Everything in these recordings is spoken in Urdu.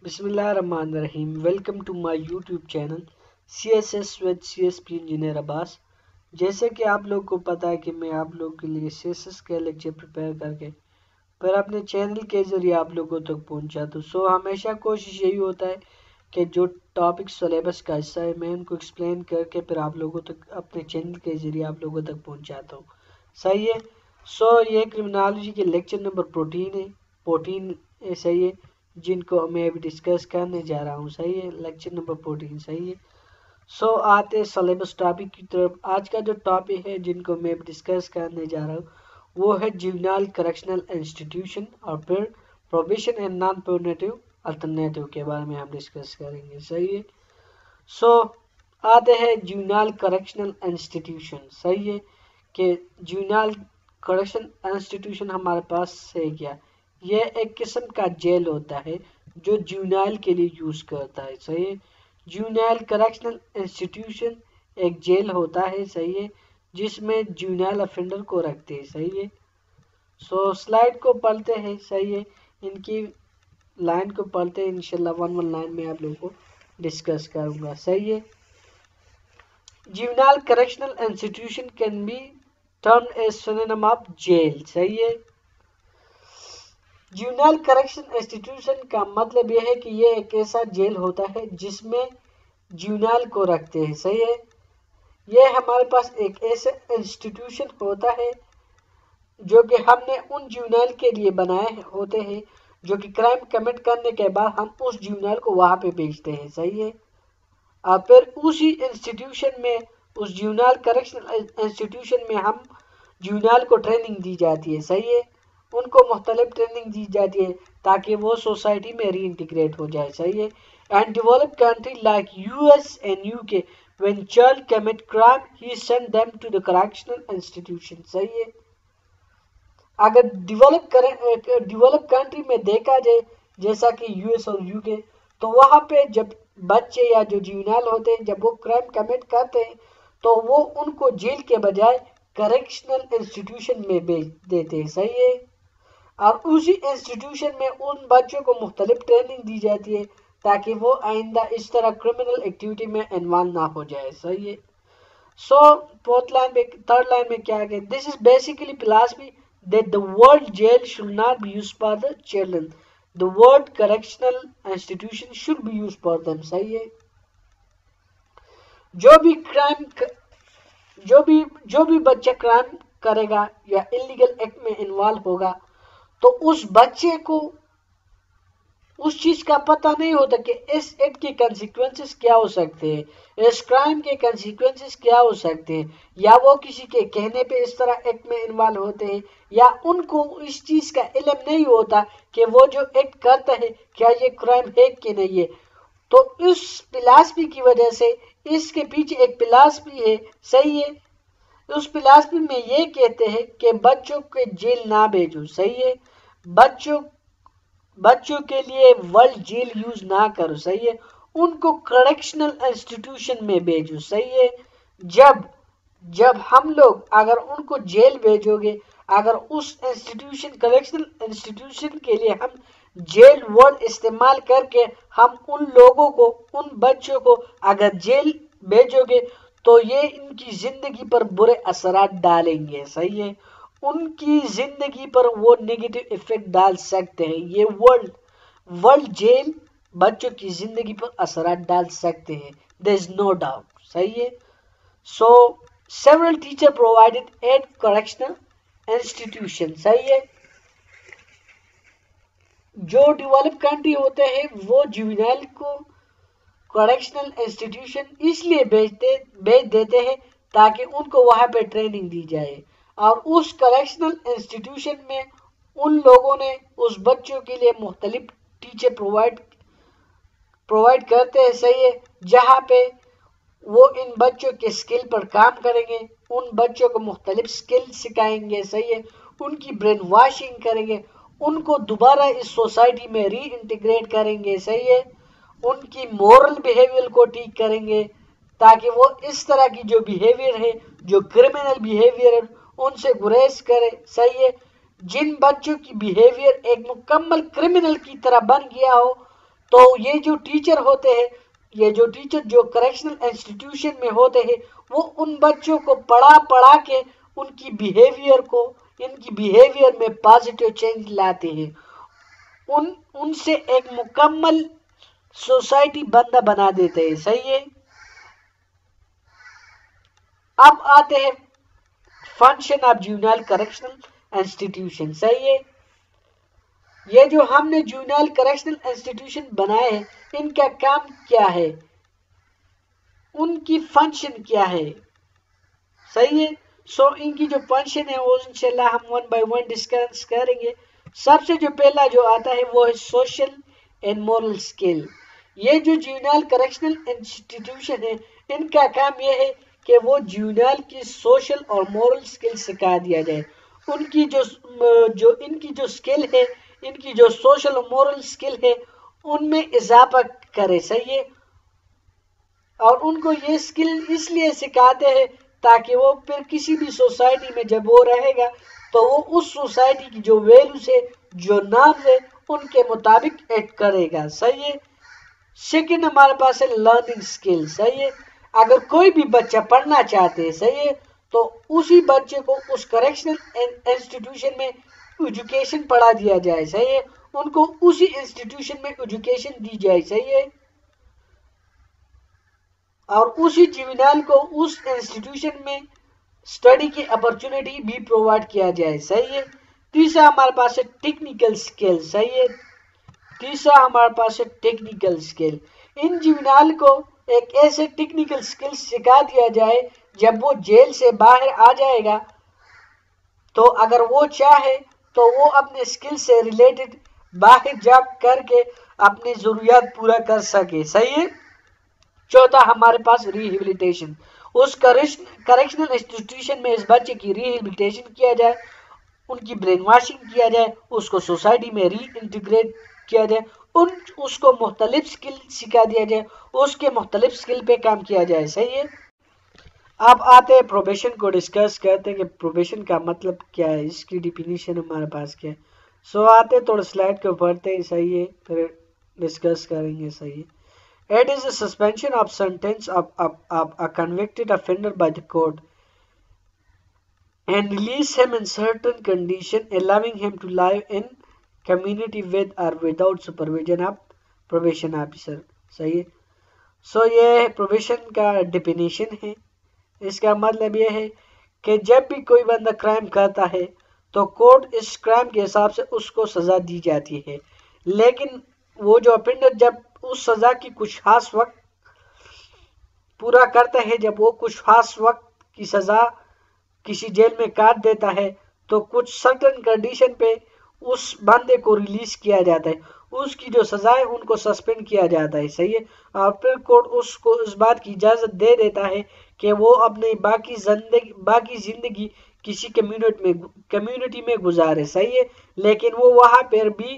بسم اللہ الرحمن الرحیم. Welcome to my YouTube channel CSS with CSP engineer Abbas. جیسے کہ آپ لوگ کو پتا ہے کہ میں آپ لوگ کے لیے CSS کا لیکچر پریپیئر کر کے پھر اپنے چینل کے ذریعے آپ لوگوں تک پہنچاتا ہوں. ہمیشہ کوشش یہی ہوتا ہے کہ جو ٹاپک سلیبس کا حصہ ہے میں ان کو ایکسپلین کر کے پھر آپ لوگوں تک اپنے چینل کے ذریعے آپ لوگوں تک پہنچاتا ہوں. صحیح ہے. یہ کرمنالوجی کے لیکچر نمبر 14 ہے. صحیح ہے, جن کو میں ابھی ڈسکس کرنے جا رہا ہوں. صحیح ہے, لیکچر نمبر 14. صحیح ہے. آتے سلیبس ٹاپک کی طرف. آج کا جو ٹاپک ہے جن کو میں ڈسکس کرنے جا رہا ہوں وہ ہے جوینائل کریکشنل انسٹیٹیوشن اور پھر پروبیشن اینڈ نان پرونیٹیو الٹرنیٹیو کے بارے میں ہم ڈسکس کریں گے. صحیح ہے. آتے ہیں جوینائل کریکشنل انسٹیٹیوشن. صحیح ہے کہ جوینائل کریکشن انسٹیٹیوشن ہمارے پاس ہے کیا, یہ ایک قسم کا جیل ہوتا ہے جو جوینائل کے لیے یوز کرتا ہے. صحیح ہے. جوینائل کریکشنل انسٹیٹیوشن ایک جیل ہوتا ہے. صحیح ہے, جس میں جوینائل افینڈر کو رکھتے ہیں. صحیح ہے. سلائیڈ کو پڑھتے ہیں. صحیح ہے, ان کی لائن کو پڑھتے ہیں. انشاءاللہ 1 لائن میں آپ لوگوں کو ڈسکس کروں گا. صحیح ہے. Juvenile correctional institution can be termed a synonym of jail. صحیح ہے. جوینائل کریکشن انسٹیٹیوشن کا مطلب یہ ہے کہ یہ ایک ایسا جیل ہوتا ہے جس میں جوینائل کو رکھتے ہیں. صحیح ہے. یہ ہمارے پاس ایک ایسا انسٹیٹیوشن ہوتا ہے جو کہ ہم نے ان جوینائل کے لیے بنائے ہوتے ہیں جو کہ کرائم کمٹ کرنے کے بعد ہم اس جوینائل کو وہاں پہ بھیجتے ہیں. صحیح ہے. اور پھر اسی انسٹیٹیوشن میں اس جوینائل کریکشنل انسٹیٹیوشن میں ہم جوینائل کو ٹریننگ دی جاتی ہے. صحیح ہے. ان کو مختلف ٹریننگ دی جاتی ہے تاکہ وہ سوسائٹی میں ری انٹیگریٹ ہو جائے. صحیح ہے. And develop country like US and UK when child commit crime he send them to the correctional institution. صحیح ہے. اگر ڈیولپ کنٹری میں دیکھا جائے جیسا کہ US اور UK, تو وہاں پہ جب بچے یا جو جوینائل ہوتے ہیں جب وہ کرائم کمٹ کرتے ہیں تو وہ ان کو جیل کے بجائے کریکشنل انسٹیٹیوشن میں بھیج دیتے ہیں. صحیح ہے. اور اسی انسٹیٹیوشن میں ان بچوں کو مختلف ٹریننگ دی جاتی ہے تاکہ وہ آئندہ اس طرح کرمنل ایکٹیویٹی میں انوالو نہ ہو جائے. صحیح ہے. تھرڈ لائن میں کیا ہے, this is basically philosophy that the word jail should not be used for the children. The word correctional institution should be used for them. صحیح ہے. جو بھی بچہ کرائم کرے گا یا انلیگل ایکٹ میں انوالو ہوگا تو اس بچے کو اس چیز کا پتہ نہیں ہوتا کہ اس ایکٹ کے کنسیکوینسز کیا ہو سکتے ہیں, اس کرائم کے کنسیکوینسز کیا ہو سکتے ہیں, یا وہ کسی کے کہنے پہ اس طرح ایکٹ میں انوالو ہوتے ہیں یا ان کو اس چیز کا علم نہیں ہوتا کہ وہ جو ایکٹ کرتا ہے کیا یہ کرائم ہے کہ نہیں ہے. تو اس فلاسفی کی وجہ سے اس کے پیچھے ایک فلاسفی ہے. صحیح ہے. اس فلاسفی میں یہ کہتے ہیں کہ بچوں کے جیل نہ بھیجو. صحیح ہے. بچوں کے لیے ورلڈ جیل یوز نہ کرو. صحیح ہے. ان کو کریکشنل انسٹیٹیوشن میں بھیجو. صحیح ہے. جب ہم لوگ اگر ان کو جیل بھیجو گے, اگر اس انسٹیٹیوشن کریکشنل انسٹیٹیوشن کے لیے ہم جیل ورڈ استعمال کر کے ہم ان لوگوں کو ان بچوں کو اگر جیل بھیجو گے تو یہ ان کی زندگی پر برے اثرات ڈالیں گے. صحیح ہے. ان کی زندگی پر وہ نیگیٹو ایفیکٹ ڈال سکتے ہیں. یہ ورلڈ جیل بچوں کی زندگی پر اثرات ڈال سکتے ہیں. there is no doubt. صحیح ہے. several teacher provided at correctional institution. صحیح ہے. جو ڈیولپ کنٹری ہوتے ہیں وہ جوینائل کو کریکشنل انسٹیٹیوشن اس لیے بھیج دیتے ہیں تاکہ ان کو وہاں پہ ٹریننگ دی جائے, اور اس کریکشنل انسٹیٹیوشن میں ان لوگوں نے اس بچوں کے لیے مختلف ٹیچر پرووائڈ کرتے ہیں. صحیح ہے. جہاں پہ وہ ان بچوں کے سکل پر کام کریں گے, ان بچوں کو مختلف سکل سکھائیں گے. صحیح ہے. ان کی برین واشنگ کریں گے, ان کو دوبارہ اس سوسائٹی میں ری انٹیگریٹ کریں گے. صحیح ہے. ان کی مورل بیہیویئر کو ٹھیک کریں گے تاکہ وہ اس طرح کی جو بیہیویئر ہے, جو کرمنل بیہیویئر ہے, ان سے گریز کرے. صحیح ہے. جن بچوں کی بیہیویئر ایک مکمل کرمنل کی طرح بن گیا ہو تو یہ جو ٹیچر ہوتے ہیں، یہ جو ٹیچر جو کریکشنل انسٹیٹیوشن میں ہوتے ہیں، وہ ان بچوں کو پڑھا کے ان کی بیہیویئر میں پازیٹیو چینج لاتے ہیں، ان سے ایک مکمل سوسائٹی بندہ بنا دیتے ہیں. صحیح ہے. اب آتے ہیں function of juvenile correctional institution. صحیح ہے. یہ جو ہم نے جوینائل کریکشنل انسٹیٹیوشن بنائے ہیں، ان کا کام کیا ہے، ان کی فنکشن کیا ہے. صحیح ہے. سو ان کی جو فنکشن ہے وہ انشاءاللہ ہم ون بائی ون ڈسکس کریں گے. سب سے جو پہلا جو آتا ہے وہ ہے سوشل اینڈ مورل اسکل. یہ جو جوینائل کریکشنل انسٹیٹیوشن ہے، ان کا کام یہ ہے کہ وہ جوینائل کی سوشل اور مورل اسکل سکھا دیا جائے. ان کی جو اسکل ہے، ان کی جو سوشل اور مورل اسکل ہے، ان میں اضافہ کرے. صحیح ہے. اور ان کو یہ اسکل اس لیے سکھاتے ہیں تاکہ وہ پھر کسی بھی سوسائٹی میں جب وہ رہے گا تو وہ اس سوسائٹی کی جو ویلیوز ہے، جو نارمز ہے، ان کے مطابق ایکٹ کرے گا. صحیح ہے. سیکنڈ ہمارے پاس ہے لرننگ اسکل. صحیح ہے. اگر کوئی بھی بچہ پڑھنا چاہتے ہیں، صحیح ہے، تو اسی بچے کو اس کریکشنل انسٹیٹیوشن میں ایجوکیشن پڑھا دیا جائے. صحیح ہے. ان کو اسی انسٹیٹیوشن میں ایجوکیشن دی جائے. صحیح ہے. اور اسی جوینائل کو اس انسٹیٹیوشن میں اسٹڈی کی اپرچونٹی بھی پرووائڈ کیا جائے. صحیح ہے. تیسرا ہمارے پاس ہے ٹیکنیکل اسکل. صحیح ہے. تیسرا ہمارے پاس ہے ٹیکنیکل اسکل. ان جوینائل کو ایک ایسے ٹیکنیکل اسکل سکھا دیا جائے، جب وہ جیل سے باہر آ جائے گا تو اگر وہ چاہے تو وہ اپنے اسکل سے ریلیٹڈ باہر جا کر کے اپنی ضروریات پورا کر سکے. صحیح ہے. چوتھا ہمارے پاس ریہیبلیٹیشن. اس کریکشنل انسٹیٹیوشن میں اس بچے کی ریہیبلیٹیشن کیا جائے، ان کی برین واشنگ کیا جائے، اس کو سوسائٹی میں ری انٹیگریٹ کیا جائے، اس کو مختلف اسکل سکھا دیا جائے، اس کے مختلف اسکل پہ کام کیا جائے. صحیح ہے. اب آتے ہیں پروبیشن کو ڈسکس کرتے ہیں کہ پروبیشن کا مطلب کیا ہے، اس کی ڈیفینیشن ہمارے پاس کیا ہے. سو آتے تھوڑا سلائڈ کو پڑھتے ہیں. صحیح ہے. پھر ڈسکس کریں گے. صحیح ہے. It is a suspension of sentence of a convicted offender by the court and release him in certain condition, allowing him to live in community with or without supervision of probation officer. صحیح ہے. سو یہ پروبیشن کا ڈیفینیشن ہے. اس کا مطلب یہ ہے کہ جب بھی کوئی بندہ کرائم کرتا ہے تو کورٹ اس کرائم کے حساب سے اس کو سزا دی جاتی ہے، لیکن وہ جو offender جب اس سزا کی کچھ خاص وقت پورا کرتا ہے، جب وہ کچھ خاص وقت کی سزا کسی جیل میں کاٹ دیتا ہے تو کچھ سرٹن کنڈیشن پہ اس بندے کو ریلیز کیا جاتا ہے. اس کی جو سزا ہے ان کو سسپینڈ کیا جاتا ہے. صحیح ہے. اور پھر کورٹ اس کو اس بات کی اجازت دے دیتا ہے کہ وہ اپنی باقی زندگی کسی کمیونٹی میں گزارے. صحیح ہے. لیکن وہ وہاں پر بھی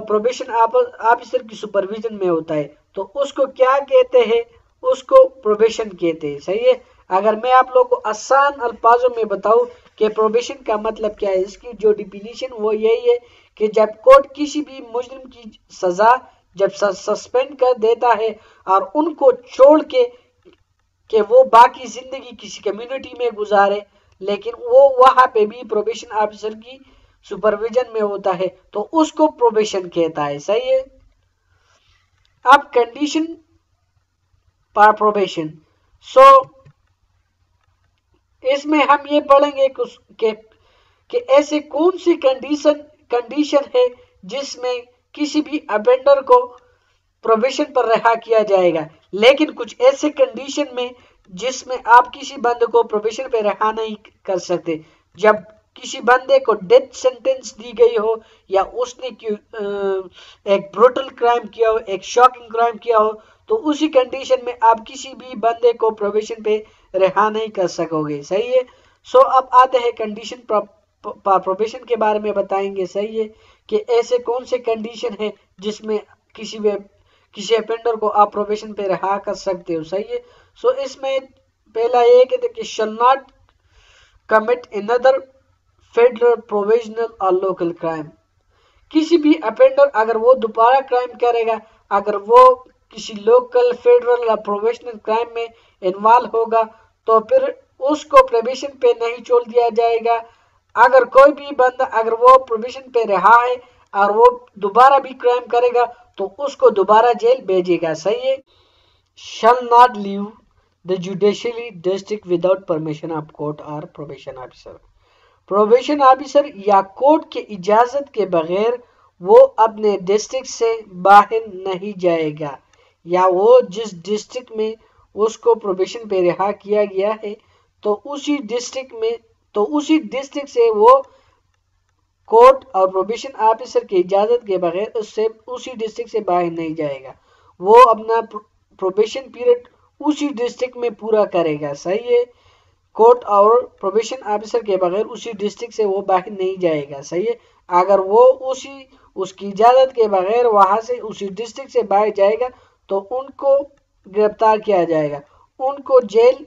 پروبیشن آفیسر کی سپرویژن میں ہوتا ہے. تو اس کو کیا کہتے ہیں؟ اس کو پروبیشن کہتے ہیں. صحیح ہے. اگر میں آپ لوگ کو آسان الفاظوں میں بتاؤں کہ پروبیشن کا مطلب کیا ہے، اس کی جو ڈیفینیشن وہ یہی ہے کہ جب کورٹ کسی بھی مجرم کی سزا جب سسپینڈ کر دیتا ہے اور ان کو چھوڑ کے کہ وہ باقی زندگی کسی کمیونٹی میں گزارے، لیکن وہ وہاں پہ بھی پروبیشن آفیسر کی سپرویژن میں ہوتا ہے، تو اس کو پروبیشن کہتا ہے. صحیح ہے. اب کنڈیشن پر پروبیشن. سو اس میں ہم یہ پڑھیں گے کہ ایسے کون سی کنڈیشن ہے جس میں کسی بھی افینڈر کو پروبیشن پر رہا کیا جائے گا، لیکن کچھ ایسے کنڈیشن میں جس میں آپ کسی بندے کو پروبیشن پہ رہا نہیں کر سکتے. جب کسی بندے کو ڈیتھ سینٹنس دی گئی ہو، یا اس نے ایک بروٹل کرائم کیا ہو، ایک شاکنگ کرائم کیا ہو، تو اسی کنڈیشن میں آپ کسی بھی بندے کو پروبیشن پہ رہا نہیں کر سکو گے. صحیح ہے. سو اب آتے ہیں کنڈیشن پروبیشن کے بارے میں بتائیں گے. صحیح ہے کہ ایسے کون سے کنڈیشن ہیں جس میں کسی افینڈر کو آپ پروبیشن پہ رہا کر سکتے ہو. صحیح ہے. سو اس میں پہلا یہ کہتے کہ shall not commit another federal provisional or local crime. کسی بھی افینڈر اگر وہ دوبارہ کرائم کرے گا، اگر وہ کسی لوکل، فیڈرل یا پروفیشنل کرائم میں انوالو ہوگا تو پھر اس کو پروبیشن پہ نہیں چھوڑ دیا جائے گا۔ اگر کوئی بھی بندہ اگر وہ پروبیشن پہ رہا ہے اور وہ دوبارہ بھی کرائم کرے گا تو اس کو دوبارہ جیل بھیجے گا، صحیح ہے۔ shall not leave the judicial district without permission of court or probation officer۔ Probation officer یا کورٹ کے اجازت کے بغیر وہ اپنے ڈسٹرکٹ سے باہر نہیں جائے گا، یا وہ جس ڈسٹرکٹ میں اس کو پروبیشن پہ رہا کیا گیا ہے تو اسی ڈسٹرکٹ سے وہ کورٹ اور پروبیشن آفیسر کی اجازت کے بغیر اسی ڈسٹرکٹ سے باہر نہیں جائے گا۔ وہ اپنا پروبیشن پیریڈ اسی ڈسٹرکٹ میں پورا کرے گا، صحیح ہے۔ کورٹ اور پروبیشن آفیسر کے بغیر اسی ڈسٹرکٹ سے وہ باہر نہیں جائے گا، صحیح ہے۔ اگر وہ اس کی اجازت کے بغیر وہاں سے اسی ڈسٹرکٹ سے باہر جائے گا تو ان کو گرفتار کیا جائے گا، ان کو جیل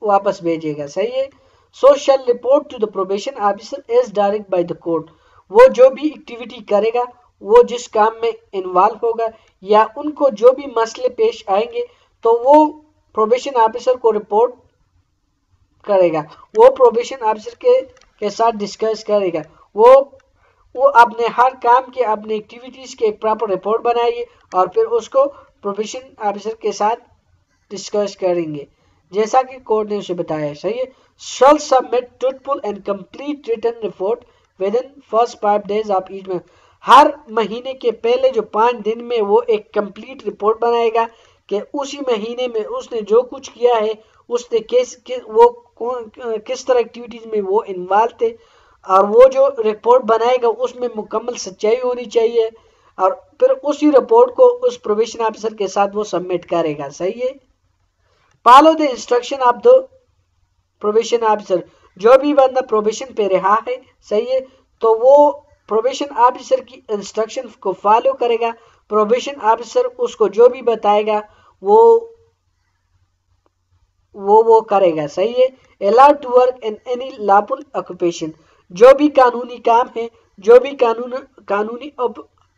واپس بھیجے گا، صحیح ہے۔ So shall report to the probation officer as directed by the court. وہ جو بھی ایکٹیویٹی کرے گا، وہ جس کام میں انوالو ہوگا یا ان کو جو بھی مسئلے پیش آئیں گے تو وہ پروبیشن آفیسر کو رپورٹ کرے گا، وہ پروبیشن آفیسر کے ساتھ ڈسکس کرے گا، وہ اپنے ہر کام کے اپنے ایکٹیویٹیز کے ایک پراپر رپورٹ بنائیے اور پھر اس کو پروبیشن آفیسر کے ساتھ ڈسکس کریں گے جیسا کہ کورٹ نے اسے بتایا، صحیح ہے۔ Shall submit truthful and complete written report with in first 5 days of each month. ہر مہینے کے پہلے جو 5 دن میں وہ ایک کمپلیٹ رپورٹ بنائے گا کہ اسی مہینے میں اس نے جو کچھ کیا ہے، اس نے کس طرح ایکٹیویٹیز میں وہ انوالو تھے، اور وہ جو رپورٹ بنائے گا اس میں مکمل سچائی ہونی چاہیے، اور پھر اسی رپورٹ کو اس پروبیشن آفیسر کے ساتھ وہ سبمٹ کرے گا، صحیح ہے۔ Follow the instruction of the probation officer. جو بھی بندہ پروبیشن پہ رہا ہے، صحیح ہے، تو وہ پروبیشن آفیسر کی انسٹرکشن کو فالو کرے گا۔ پروبیشن آفیسر اس کو جو بھی بتائے گا وہ کرے گا، صحیح ہے۔ allowed to work in any lawful occupation۔ جو بھی قانونی کام ہے، جو بھی قانونی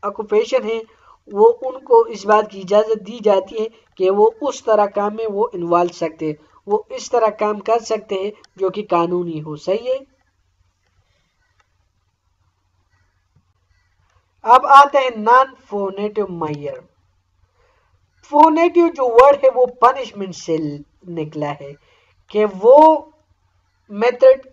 آکوپیشن ہے، وہ ان کو اس بات کی اجازت دی جاتی ہے کہ وہ اس طرح کام میں وہ انوالو سکتے ہیں، وہ اس طرح کام کر سکتے ہیں جو کہ قانونی ہو، صحیح ہے۔ اب آتے ہیں نان فونیٹو میئر۔ فونیٹو جو ورڈ ہے وہ پنشمنٹ سے نکلا ہے، کہ وہ میتھڈ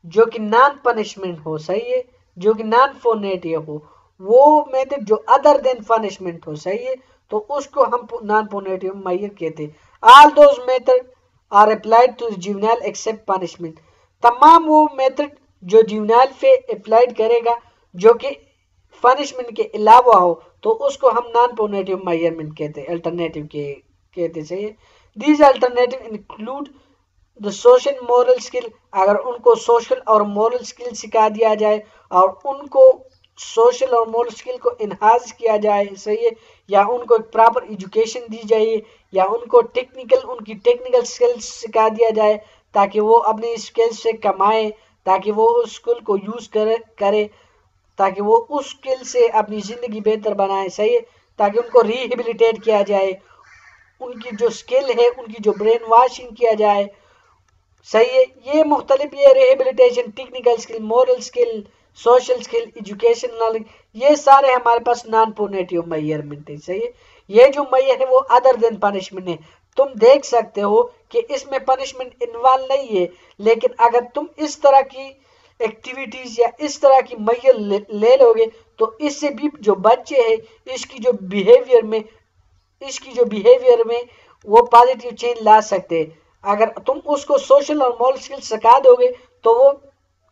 جو کہ نان پنشمنٹ ہو، صحیح ہے، جو کہ نان فونیٹو ہو، وہ میتھڈ جو ادر دین پنشمنٹ ہو، صحیح ہے، تو اس کو ہم نان فونیٹو میئر کہتے ہیں۔ All those method are applied to juvenile except punishment. تمام وہ میتھڈ جو جیونائل پہ اپلائڈ کرے گا جو کہ پنشمنٹ کے علاوہ ہو تو اس کو ہم نان فونیٹو میئرمنٹ کہتے ہیں، الٹرنیٹو کہتے ہیں۔ These alternative include the social moral skill. اگر ان کو سوشل اور مورل اسکل سکھا دیا جائے اور ان کو سوشل اور مورل اسکل کو انہانس کیا جائے، صحیح ہے، یا ان کو ایک پراپر ایجوکیشن دی جائے، یا ان کو ان کی ٹیکنیکل اسکل سکھا دیا جائے تاکہ وہ اپنی اسکل سے کمائے، تاکہ وہ اس اسکل کو یوز کرے، تاکہ وہ اس اسکل سے اپنی زندگی بہتر بنائے، صحیح ہے، تاکہ ان کو ریہیبلیٹیٹ کیا جائے، ان کی جو اسکل ہے ان کی جو برین واشنگ کیا جائے، صحیح ہے۔ یہ مختلف rehabilitation, technical skill, moral skill, social skill, education knowledge, یہ سارے ہمارے پاس نان فونیٹو میئرمنٹ ہے، صحیح ہے۔ یہ جو میئر ہے وہ ادر دین پنشمنٹ ہے۔ تم دیکھ سکتے ہو کہ اس میں پنشمنٹ انوالو نہیں ہے، لیکن اگر تم اس طرح کی ایکٹیویٹیز یا اس طرح کی میئر لے لو گے تو اس سے بھی جو بچے ہیں اس کی جو بیہیویئر میں وہ پازیٹیو چینج لا سکتے ہیں۔ اگر تم اس کو سوشل اور مورل اسکل سکھا دو گے تو وہ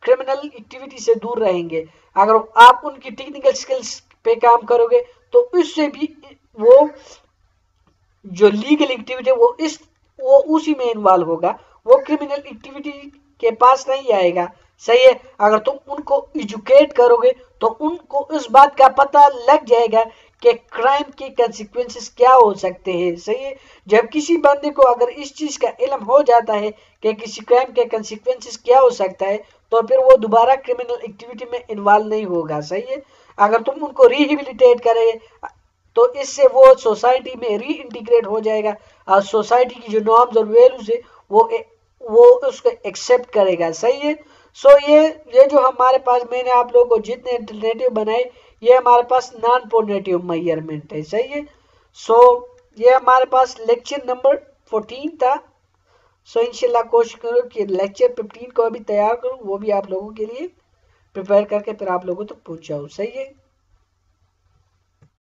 کرمنل ایکٹیویٹی سے دور رہیں گے۔ اگر آپ ان کی ٹیکنیکل اسکلس پہ کام کرو گے تو اس سے بھی وہ جو لیگل ایکٹیویٹی وہ اسی میں انوالو ہوگا، وہ کرمنل ایکٹیویٹی کے پاس نہیں آئے گا، صحیح ہے۔ اگر تم ان کو ایجوکیٹ کرو گے تو ان کو اس بات کا پتہ لگ جائے گا کہ کرائم کے کنسیکوینسز کیا ہو سکتے ہیں، صحیح ہے۔ جب کسی بندے کو اگر اس چیز کا علم ہو جاتا ہے کہ کسی کرائم کے کنسیکوینسز کیا ہو سکتا ہے تو پھر وہ دوبارہ کرمنل ایکٹیویٹی میں انوالو نہیں ہوگا. صحیح ہے. اگر تم ان کو ریہیبلیٹیٹ کرے تو اس سے وہ سوسائٹی میں ری انٹیگریٹ ہو جائے گا اور سوسائٹی کی جو نارمز اور ویلیوز ہے وہ اس کو ایکسیپٹ کرے گا. صحیح ہے. سو یہ جو ہمارے پاس میں نے آپ لوگوں کو جتنے الٹرنیٹیو بنائے یہ ہمارے پاس نان پونیٹیو میئرمنٹ ہے. صحیح ہے. سو یہ ہمارے پاس لیکچر نمبر 14 تھا. سو انشاءاللہ کوشش کرو کہ لیکچر 15 کو بھی تیار کروں، وہ بھی آپ لوگوں کے لیے پریپیئر کر کے پھر آپ لوگوں تک پہنچ جاؤں. صحیح ہے.